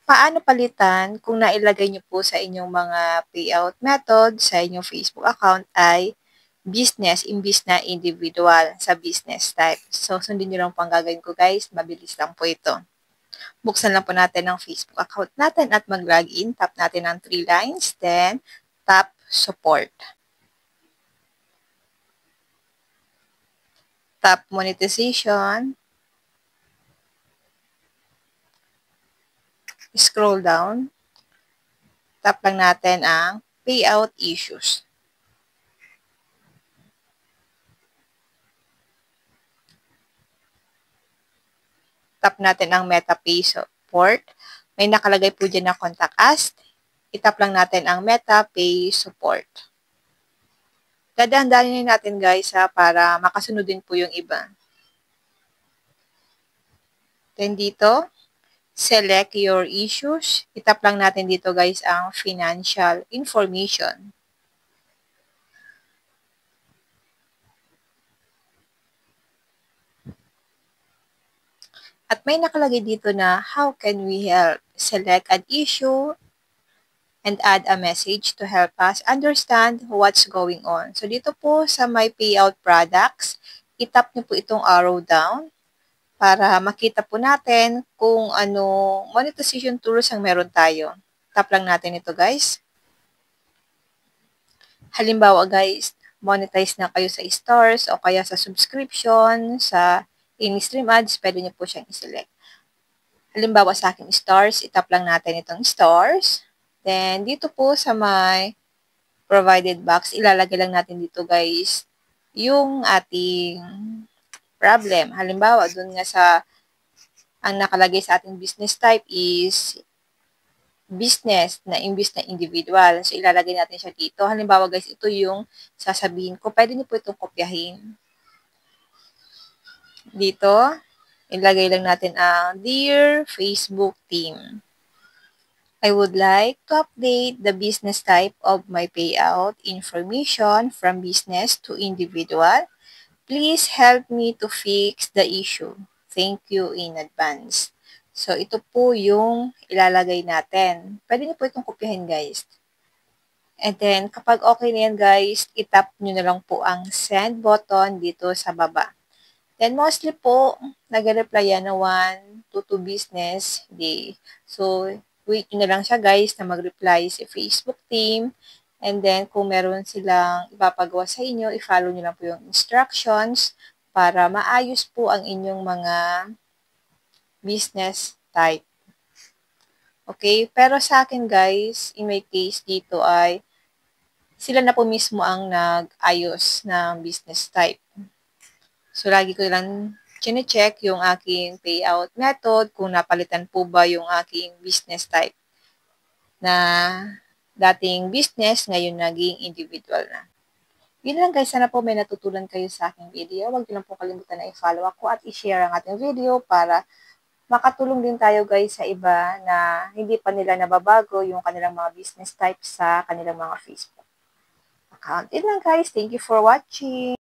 Paano palitan kung nailagay niyo po sa inyong mga payout method sa inyong Facebook account ay business imbis na individual sa business type. So, sundin niyo lang po ang gagawin ko guys. Mabilis lang po ito. Buksan lang po natin ang Facebook account natin at mag-login. Tap natin ang 3 lines. Then, tap support. Tap monetization. Scroll down. Tap lang natin ang payout issues. Tap natin ang MetaPay support. May nakalagay po dyan na contact us. Itap lang natin ang MetaPay support. Dadahan-dahanin natin guys para makasunod din po yung iba. Then dito, select your issues. Itap lang natin dito guys ang financial information. At may nakalagay dito na how can we help? Select an issue and add a message to help us understand what's going on. So dito po sa my payout products, itap niyo po itong arrow down para makita po natin kung ano monetization tools ang meron tayo. Tap lang natin ito guys. Halimbawa guys, monetize na kayo sa stores o kaya sa subscription, sa in-stream ads, pwede niyo po siyang i-select. Halimbawa sa aking stores, itap lang natin itong stores. Then, dito po sa may provided box, ilalagay lang natin dito guys yung ating problem. Halimbawa, dun nga sa ang nakalagay sa ating business type is business na imbis na individual. So, ilalagay natin siya dito. Halimbawa guys, ito yung sasabihin ko. Pwede niyo po itong kopyahin. Dito, ilagay lang natin ang Dear Facebook Team. I would like to update the business type of my payout information from business to individual. Please help me to fix the issue. Thank you in advance. So, ito po yung ilalagay natin. Pwede niyo po itong kopyahin, guys. And then, kapag okay na yan, guys, itap nyo na lang po ang send button dito sa baba. Then, mostly po, nag-reply yan na 1 to 2 business day. So, wait nyo na lang siya, guys, na mag-reply si Facebook team. And then, kung meron silang ipapagawa sa inyo, i-follow nyo lang po yung instructions para maayos po ang inyong mga business type. Okay? Pero sa akin, guys, in my case dito ay sila na po mismo ang nag-ayos ng business type. So, lagi ko lang chine-check yung aking payout method, kung napalitan po ba yung aking business type na dating business, ngayon naging individual na. Yun lang guys, sana po may natutunan kayo sa aking video. Huwag niyo lang po kalimutan na i-follow ako at i-share ang ating video para makatulong din tayo guys sa iba na hindi pa nila nababago yung kanilang mga business type sa kanilang mga Facebook account. Yun lang guys, thank you for watching.